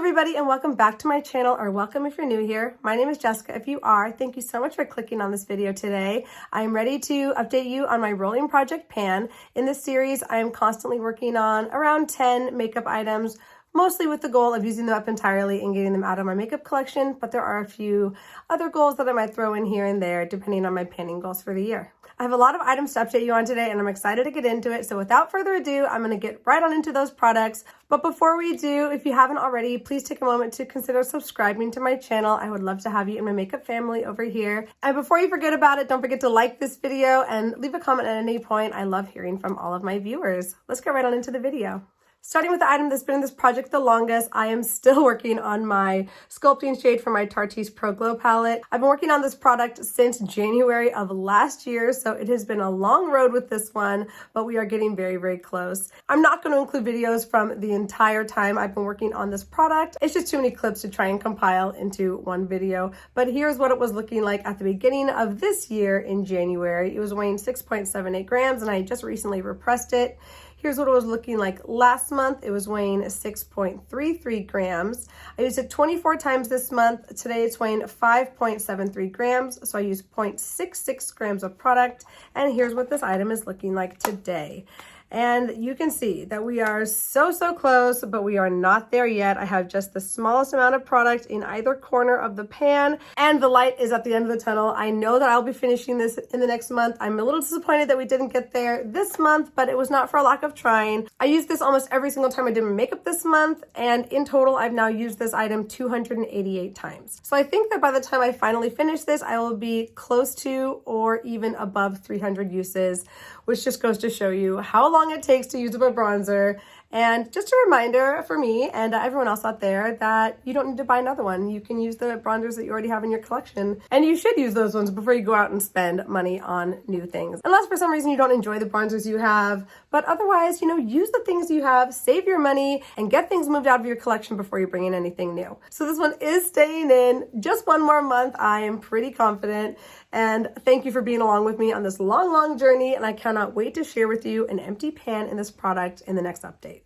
everybody, and welcome back to my channel, or welcome if you're new here. My name is Jessica. If you are, thank you so much for clicking on this video today. I am ready to update you on my rolling project pan. In this series, I am constantly working on around 10 makeup items, mostly with the goal of using them up entirely and getting them out of my makeup collection, but there are a few other goals that I might throw in here and there depending on my panning goals for the year. I have a lot of items to update you on today and I'm excited to get into it. So without further ado, I'm going to get right on into those products. But before we do, if you haven't already, please take a moment to consider subscribing to my channel. I would love to have you in my makeup family over here. And before you forget about it, don't forget to like this video and leave a comment at any point. I love hearing from all of my viewers. Let's get right on into the video. Starting with the item that's been in this project the longest, I am still working on my Sculpting Shade for my Tarteist Pro Glow palette. I've been working on this product since January of last year, so it has been a long road with this one, but we are getting very, very close. I'm not going to include videos from the entire time I've been working on this product. It's just too many clips to try and compile into one video, but here's what it was looking like at the beginning of this year in January. It was weighing 6.78 grams, and I just recently repressed it. Here's what it was looking like last month. It was weighing 6.33 grams. I used it 24 times this month. Today it's weighing 5.73 grams. So I used 0.66 grams of product. And here's what this item is looking like today. And you can see that we are so close, but we are not there yet. I have just the smallest amount of product in either corner of the pan, and the light is at the end of the tunnel. I know that I'll be finishing this in the next month. I'm a little disappointed that we didn't get there this month, but it was not for a lack of trying. I used this almost every single time I did my makeup this month, and in total, I've now used this item 288 times. So I think that by the time I finally finish this, I will be close to or even above 300 uses, which just goes to show you how long it takes to use up a bronzer. And just a reminder for me and everyone else out there that you don't need to buy another one. You can use the bronzers that you already have in your collection, and you should use those ones before you go out and spend money on new things. Unless for some reason you don't enjoy the bronzers you have, but otherwise, use the things you have, save your money, and get things moved out of your collection before you bring in anything new. So this one is staying in just one more month. I am pretty confident. And thank you for being along with me on this long journey, and I cannot wait to share with you an empty pan in this product in the next update.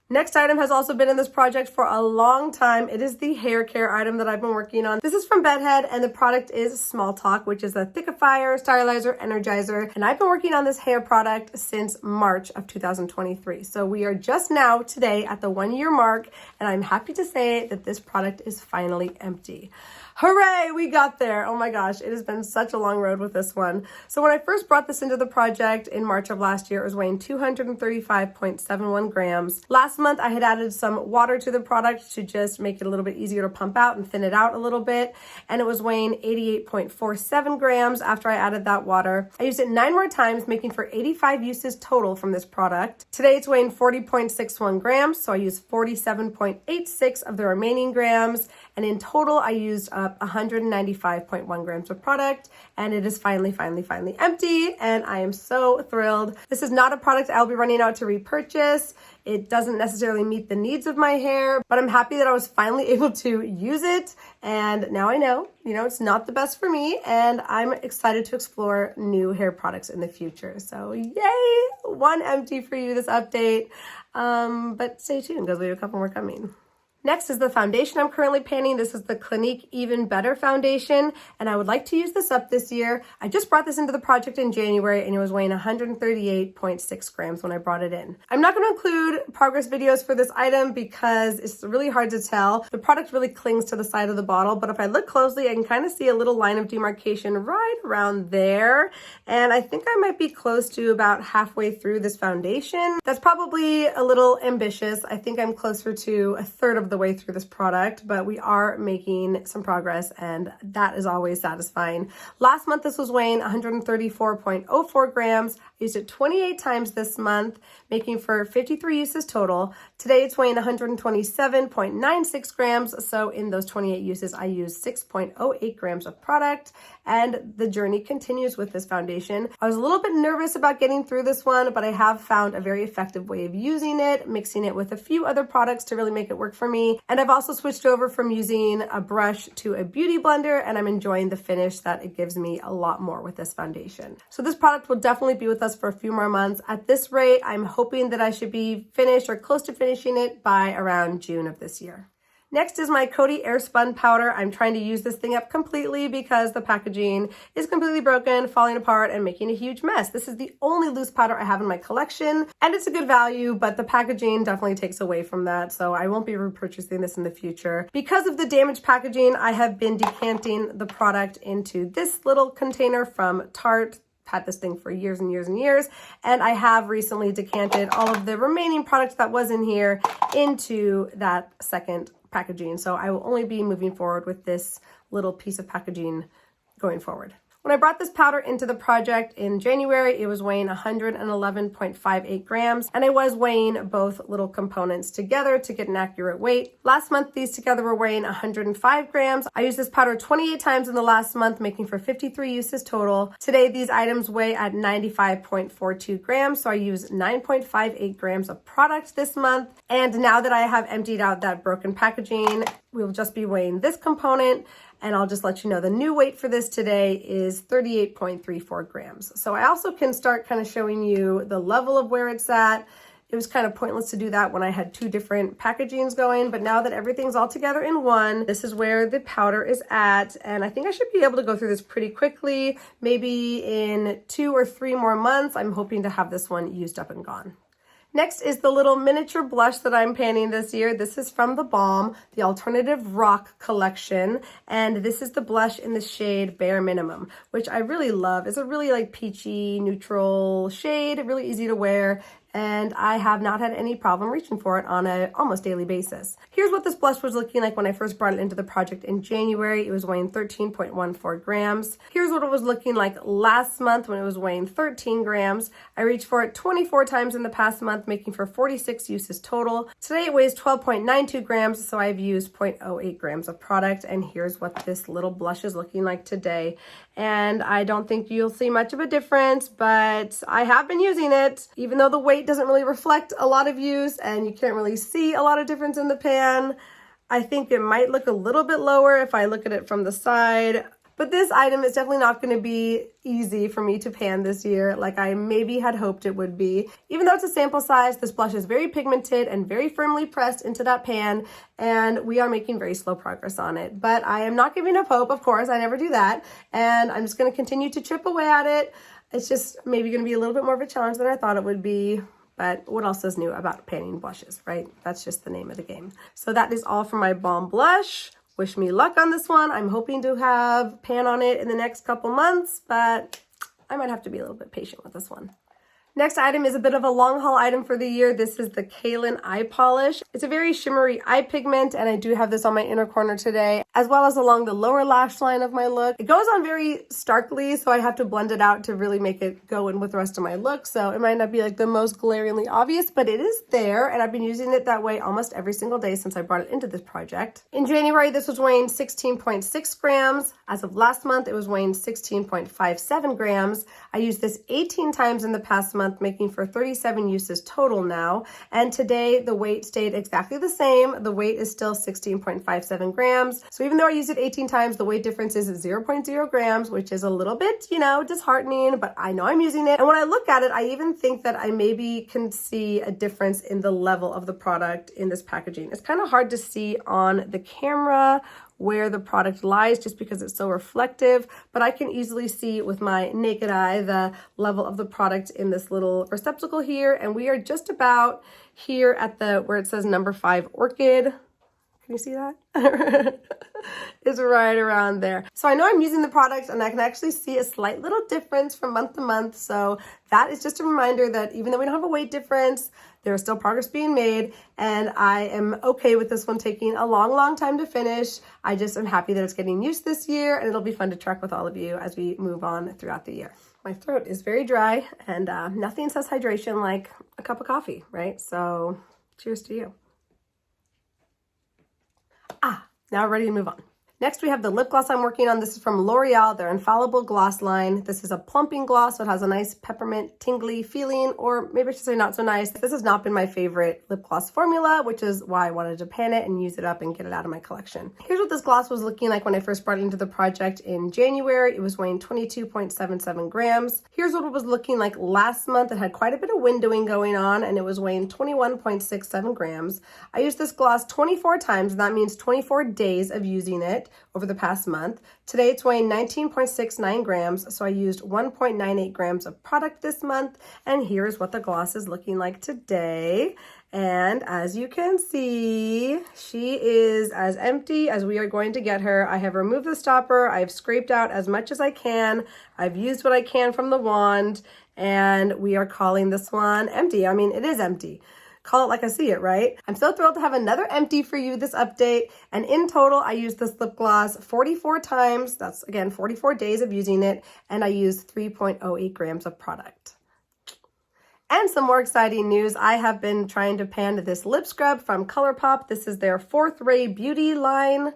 Next item has also been in this project for a long time. It is the hair care item that I've been working on. This is from Bedhead, and the product is Small Talk, which is a thickifier, stylizer, energizer. And I've been working on this hair product since March of 2023. So we are just now today at the 1 year mark, and I'm happy to say that this product is finally empty. Hooray, we got there. Oh my gosh, it has been such a long road with this one. So when I first brought this into the project in March of last year, it was weighing 235.71 grams. Last month, I had added some water to the product to just make it a little bit easier to pump out and thin it out a little bit. And it was weighing 88.47 grams after I added that water. I used it 9 more times, making for 85 uses total from this product. Today, it's weighing 40.61 grams, so I used 47.86 of the remaining grams. And in total, I used up 195.1 grams of product, and it is finally empty, and I am so thrilled. This is not a product I'll be running out to repurchase. It doesn't necessarily meet the needs of my hair, but I'm happy that I was finally able to use it, and now I know, it's not the best for me, and I'm excited to explore new hair products in the future. So yay, one empty for you this update, but stay tuned because we have a couple more coming. Next is the foundation I'm currently panning. This is the Clinique Even Better foundation, and I would like to use this up this year. I just brought this into the project in January, and it was weighing 138.6 grams when I brought it in. I'm not going to include progress videos for this item because it's really hard to tell. The product really clings to the side of the bottle, but if I look closely, I can kind of see a little line of demarcation right around there, and I think I might be close to about halfway through this foundation. That's probably a little ambitious. I think I'm closer to a third of the way through this product, but we are making some progress, and that is always satisfying. Last month, this was weighing 134.04 grams. I used it 28 times this month, making for 53 uses total. Today, it's weighing 127.96 grams. So in those 28 uses, I used 6.08 grams of product, and the journey continues with this foundation. I was a little bit nervous about getting through this one, but I have found a very effective way of using it, mixing it with a few other products to really make it work for me. And I've also switched over from using a brush to a beauty blender, and I'm enjoying the finish that it gives me a lot more with this foundation. So this product will definitely be with us for a few more months. At this rate, I'm hoping that I should be finished or close to finishing it by around June of this year. Next is my Coty Airspun powder. I'm trying to use this thing up completely because the packaging is completely broken, falling apart, and making a huge mess. This is the only loose powder I have in my collection, and it's a good value, but the packaging definitely takes away from that, so I won't be repurchasing this in the future. Because of the damaged packaging, I have been decanting the product into this little container from Tarte. Had this thing for years and years and years, and I have recently decanted all of the remaining product that was in here into that second packaging. So I will only be moving forward with this little piece of packaging going forward. When I brought this powder into the project in January, it was weighing 111.58 grams, and I was weighing both little components together to get an accurate weight. Last month, these together were weighing 105 grams. I used this powder 28 times in the last month, making for 53 uses total. Today, these items weigh at 95.42 grams, so I use 9.58 grams of product this month. And now that I have emptied out that broken packaging, we'll just be weighing this component, and I'll just let you know the new weight for this today is 38.34 grams. So I also can start kind of showing you the level of where it's at. It was kind of pointless to do that when I had two different packagings going, but now that everything's all together in one, this is where the powder is at. And I think I should be able to go through this pretty quickly. Maybe in 2 or 3 more months, I'm hoping to have this one used up and gone. Next is the little miniature blush that I'm panning this year. This is from the Balm, the Alternative Rock collection. And this is the blush in the shade Bare Minimum, which I really love. It's a really like peachy, neutral shade, really easy to wear. And I have not had any problem reaching for it on an almost daily basis. Here's what this blush was looking like when I first brought it into the project in January. It was weighing 13.14 grams. Here's what it was looking like last month when it was weighing 13 grams. I reached for it 24 times in the past month, making for 46 uses total. Today it weighs 12.92 grams, so I've used 0.08 grams of product. And here's what this little blush is looking like today. And I don't think you'll see much of a difference, but I have been using it, even though the weight doesn't really reflect a lot of use and you can't really see a lot of difference in the pan. I think it might look a little bit lower if I look at it from the side, but this item is definitely not going to be easy for me to pan this year like I maybe had hoped it would be. Even though it's a sample size, this blush is very pigmented and very firmly pressed into that pan, and we are making very slow progress on it. But I am not giving up hope, of course, I never do that, and I'm just going to continue to chip away at it. It's just maybe going to be a little bit more of a challenge than I thought it would be. But what else is new about panning blushes, right? That's just the name of the game. So that is all for my Balm blush. Wish me luck on this one. I'm hoping to have pan on it in the next couple months, but I might have to be a little bit patient with this one. Next item is a bit of a long haul item for the year. This is the Cailyn Eye Polish. It's a very shimmery eye pigment, and I do have this on my inner corner today, as well as along the lower lash line of my look. It goes on very starkly, so I have to blend it out to really make it go in with the rest of my look. So it might not be like the most glaringly obvious, but it is there, and I've been using it that way almost every single day since I brought it into this project. In January, this was weighing 16.6 grams. As of last month, it was weighing 16.57 grams. I used this 18 times in the past month, making for 37 uses total now. And today the weight stayed exactly the same. The weight is still 16.57 grams. So even though I used it 18 times, the weight difference is 0.0 grams, which is a little bit, disheartening, but I know I'm using it. And when I look at it, I even think that I maybe can see a difference in the level of the product in this packaging. It's kind of hard to see on the camera where the product lies just because it's so reflective, but I can easily see with my naked eye the level of the product in this little receptacle here, and we are just about here at where it says number 5 Orchid. Can you see that? It's right around there. So I know I'm using the product and I can actually see a slight little difference from month to month. So that is just a reminder that even though we don't have a weight difference, there is still progress being made, and I am okay with this one taking a long, long time to finish. I just am happy that it's getting used this year, and it'll be fun to track with all of you as we move on throughout the year. My throat is very dry, and nothing says hydration like a cup of coffee, right? So cheers to you. Now we're ready to move on. Next, we have the lip gloss I'm working on. This is from Loreal, their Infallible gloss line. This is a plumping gloss, so it has a nice peppermint tingly feeling, or maybe I should say not so nice. This has not been my favorite lip gloss formula, which is why I wanted to pan it and use it up and get it out of my collection. Here's what this gloss was looking like when I first brought it into the project in January. It was weighing 22.77 grams. Here's what it was looking like last month. It had quite a bit of windowing going on, and it was weighing 21.67 grams. I used this gloss 24 times, and that means 24 days of using it over the past month. Today it's weighing 19.69 grams, so I used 1.98 grams of product this month, and here's what the gloss is looking like today. And as you can see, she is as empty as we are going to get her. I have removed the stopper, I've scraped out as much as I can, I've used what I can from the wand, and we are calling this one empty. I mean, it is empty. Call it like I see it, right? I'm so thrilled to have another empty for you this update. And in total, I used this lip gloss 44 times. That's again, 44 days of using it. And I used 3.08 grams of product. And some more exciting news. I have been trying to pan this lip scrub from ColourPop. This is their 4th Ray Beauty line.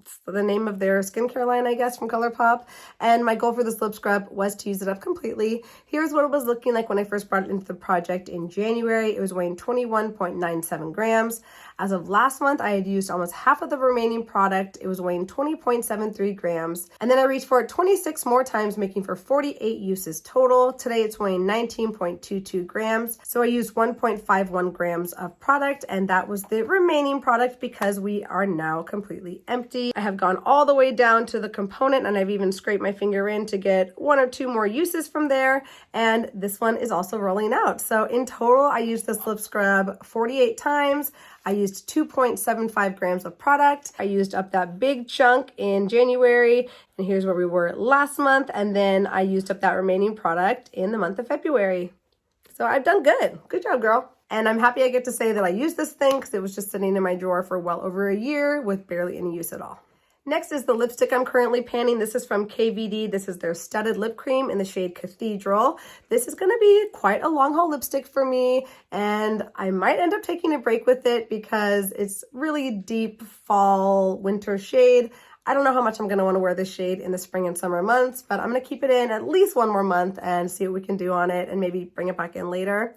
It's the name of their skincare line, I guess, from ColourPop. And my goal for this lip scrub was to use it up completely. Here's what it was looking like when I first brought it into the project in January. It was weighing 21.97 grams. As of last month, I had used almost half of the remaining product. It was weighing 20.73 grams. And then I reached for it 26 more times, making for 48 uses total. Today, it's weighing 19.22 grams. So I used 1.51 grams of product, and that was the remaining product because we are now completely empty. I have gone all the way down to the component, and I've even scraped my finger in to get 1 or 2 more uses from there. And this one is also rolling out. So in total, I used this lip scrub 48 times. I used 2.75 grams of product. I used up that big chunk in January, and here's where we were last month. And then I used up that remaining product in the month of February. So I've done good. Good job, girl. And I'm happy I get to say that I used this thing because it was just sitting in my drawer for well over a year with barely any use at all. Next is the lipstick I'm currently panning. This is from KVD. This is their Studded Lip Cream in the shade Cathedral. This is going to be quite a long haul lipstick for me, and I might end up taking a break with it because it's really deep fall winter shade. I don't know how much I'm going to want to wear this shade in the spring and summer months, but I'm going to keep it in at least 1 more month and see what we can do on it and maybe bring it back in later.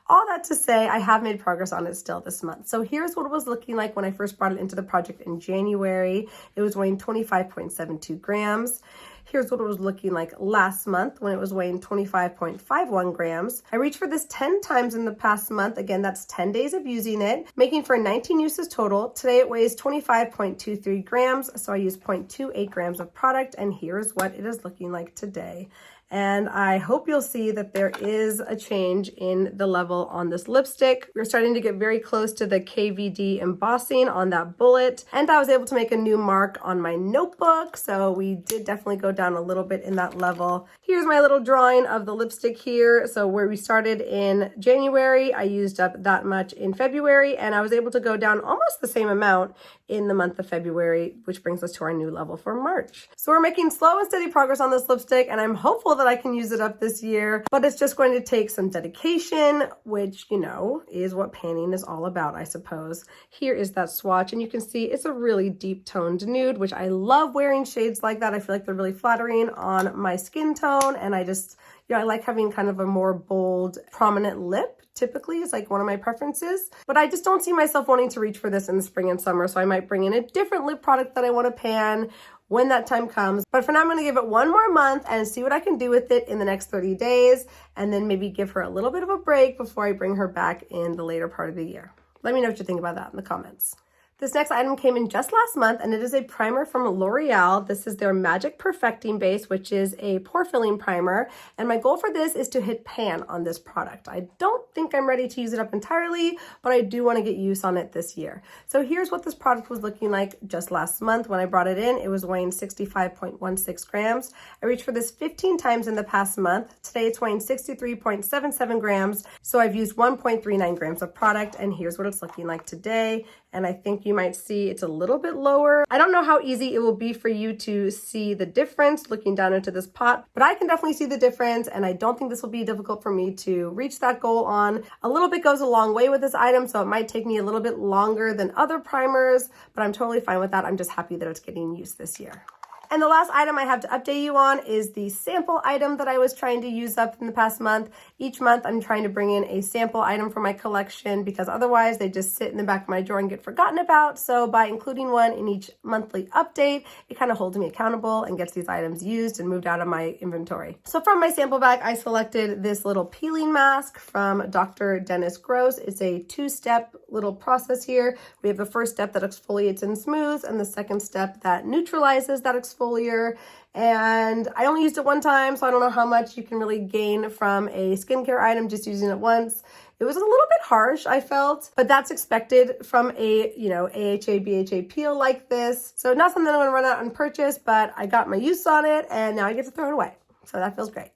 All that to say, I have made progress on it still this month. So here's what it was looking like when I first brought it into the project in January. It was weighing 25.72 grams. Here's what it was looking like last month when it was weighing 25.51 grams. I reached for this 10 times in the past month. Again, that's 10 days of using it, making for 19 uses total. Today it weighs 25.23 grams, so I used 0.28 grams of product, and here's what it is looking like today. And I hope you'll see that there is a change in the level on this lipstick. We're starting to get very close to the KVD embossing on that bullet. And I was able to make a new mark on my notebook. So we did definitely go down a little bit in that level. Here's my little drawing of the lipstick here. So where we started in January, I used up that much in February, and I was able to go down almost the same amount in the month of February, which brings us to our new level for March. So we're making slow and steady progress on this lipstick, and I'm hopeful that I can use it up this year, but it's just going to take some dedication, which, you know, is what panning is all about, I suppose. Here is that swatch, and you can see it's a really deep toned nude, which I love wearing shades like that. I feel like they're really flattering on my skin tone, and I just, you know, I like having kind of a more bold, prominent lip. Typically is like one of my preferences, but I just don't see myself wanting to reach for this in the spring and summer. So I might bring in a different lip product that I want to pan when that time comes. But for now, I'm going to give it 1 more month and see what I can do with it in the next 30 days. And then maybe give her a little bit of a break before I bring her back in the later part of the year. Let me know what you think about that in the comments. This next item came in just last month, and it is a primer from Loreal. This is their Magic Perfecting Base, which is a pore filling primer. And my goal for this is to hit pan on this product. I don't think I'm ready to use it up entirely, but I do want to get use on it this year. So here's what this product was looking like just last month when I brought it in. It was weighing 65.16 grams. I reached for this 15 times in the past month. Today it's weighing 63.77 grams. So I've used 1.39 grams of product, and here's what it's looking like today. And I think you might see it's a little bit lower. I don't know how easy it will be for you to see the difference looking down into this pot, but I can definitely see the difference, and I don't think this will be difficult for me to reach that goal on. on. A little bit goes a long way with this item, so it might take me a little bit longer than other primers, but I'm totally fine with that. I'm just happy that it's getting used this year. And the last item I have to update you on is the sample item that I was trying to use up in the past month. Each month I'm trying to bring in a sample item for my collection because otherwise they just sit in the back of my drawer and get forgotten about. So by including one in each monthly update, it kind of holds me accountable and gets these items used and moved out of my inventory. So from my sample bag, I selected this little peeling mask from Dr. Dennis Gross. It's a two-step little process here. We have the first step that exfoliates and smooths, and the second step that neutralizes that exfoliator. And I only used it one time, so I don't know how much you can really gain from a skincare item just using it once. It was a little bit harsh, I felt, but that's expected from a, AHA, BHA peel like this. So not something I'm gonna run out and purchase, but I got my use on it and now I get to throw it away. So that feels great.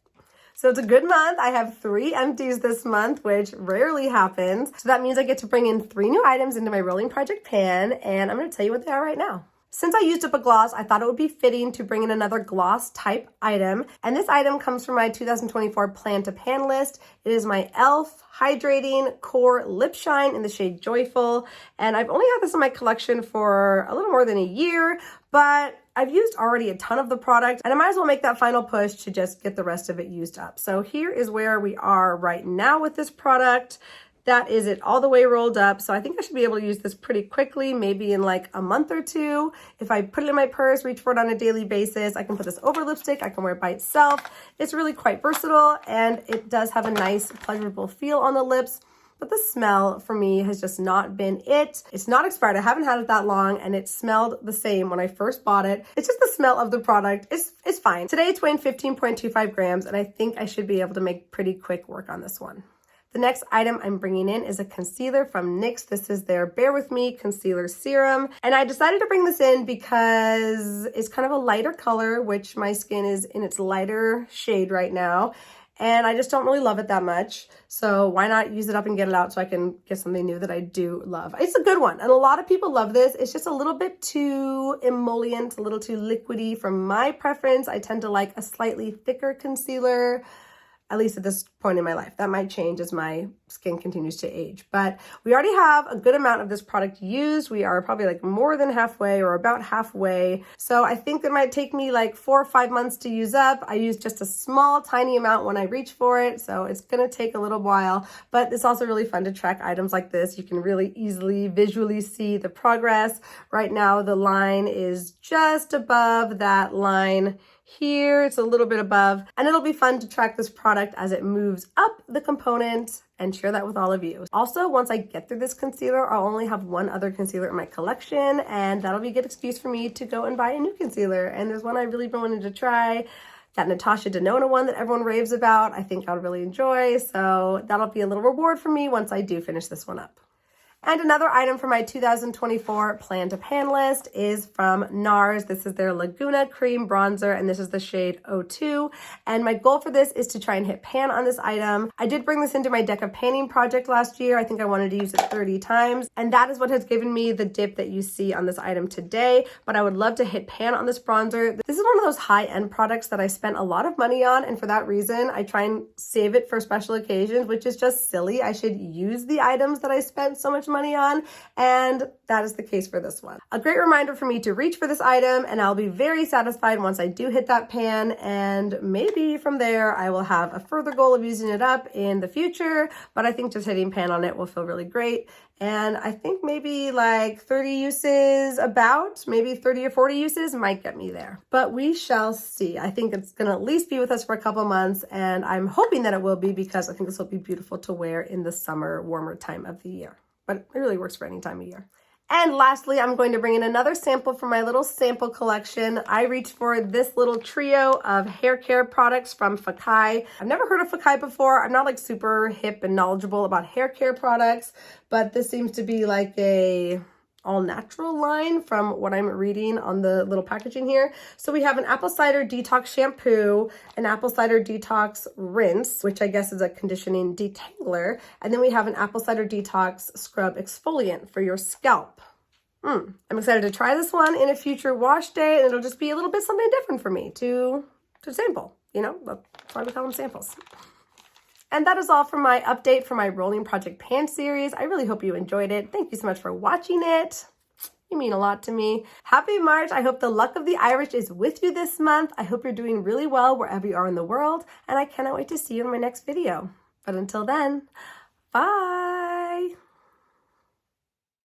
So it's a good month. I have 3 empties this month, which rarely happens. So that means I get to bring in 3 new items into my rolling project pan, and I'm gonna tell you what they are right now. Since I used up a gloss, I thought it would be fitting to bring in another gloss type item. And this item comes from my 2024 Plan to Pan list. It is my e.l.f. Hydrating Core Lipshine in the shade Joyful. And I've only had this in my collection for a little more than a year, but I've used already a ton of the product and I might as well make that final push to just get the rest of it used up. So here is where we are right now with this product. That is it all the way rolled up. So I think I should be able to use this pretty quickly, maybe in like a month or 2. If I put it in my purse, reach for it on a daily basis, I can put this over lipstick, I can wear it by itself. It's really quite versatile and it does have a nice pleasurable feel on the lips. But the smell for me has just not been it. It's not expired. I haven't had it that long and it smelled the same when I first bought it. It's just the smell of the product. It's fine. Today it's weighing 15.25 grams and I think I should be able to make pretty quick work on this one. The next item I'm bringing in is a concealer from NYX. This is their Bear With Me Concealer Serum. And I decided to bring this in because it's kind of a lighter color, which my skin is in its lighter shade right now. And I just don't really love it that much. So why not use it up and get it out so I can get something new that I do love. It's a good one. And a lot of people love this. It's just a little bit too emollient, a little too liquidy for my preference. I tend to like a slightly thicker concealer, at least at this point in my life. That might change as my skin continues to age. But we already have a good amount of this product used. We are probably like more than halfway or about halfway. So I think it might take me like 4 or 5 months to use up. I used just a small, tiny amount when I reach for it. So it's gonna take a little while, but it's also really fun to track items like this. You can really easily visually see the progress. Right now, the line is just above that line here. It's a little bit above, and it'll be fun to track this product as it moves up the component and share that with all of you. Also, once I get through this concealer, I'll only have one other concealer in my collection, and that'll be a good excuse for me to go and buy a new concealer. And there's one I've really been wanting to try, that Natasha Denona one that everyone raves about. I think I'll really enjoy, so that'll be a little reward for me once I do finish this one up. And another item for my 2024 Plan to Pan list is from Nars. This is their Laguna Cream Bronzer, and this is the shade 02. And my goal for this is to try and hit pan on this item. I did bring this into my deck of panning project last year. I think I wanted to use it 30 times, and that is what has given me the dip that you see on this item today. But I would love to hit pan on this bronzer. This is one of those high-end products that I spent a lot of money on, and for that reason, I try and save it for special occasions, which is just silly. I should use the items that I spent so much money on, and that is the case for this one. A great reminder for me to reach for this item, and I'll be very satisfied once I do hit that pan, and maybe from there I will have a further goal of using it up in the future, but I think just hitting pan on it will feel really great. And I think maybe like 30 uses, maybe 30 or 40 uses might get me there. But we shall see. I think it's going to at least be with us for a couple months, and I'm hoping that it will be because I think this will be beautiful to wear in the summer, warmer time of the year. But it really works for any time of year. And lastly, I'm going to bring in another sample from my little sample collection. I reached for this little trio of hair care products from Fakai. I've never heard of Fakai before. I'm not like super hip and knowledgeable about hair care products, but this seems to be like a all-natural line from what I'm reading on the little packaging here. So we have an apple cider detox shampoo, an apple cider detox rinse, which I guess is a conditioning detangler, and then we have an apple cider detox scrub exfoliant for your scalp. I'm excited to try this one in a future wash day, and it'll just be a little bit something different for me to sample. You know, that's why we call them samples. And that is all for my update for my Rolling Project Pan series. I really hope you enjoyed it. Thank you so much for watching it. You mean a lot to me. Happy March. I hope the luck of the Irish is with you this month. I hope you're doing really well wherever you are in the world, and I cannot wait to see you in my next video. But until then, bye.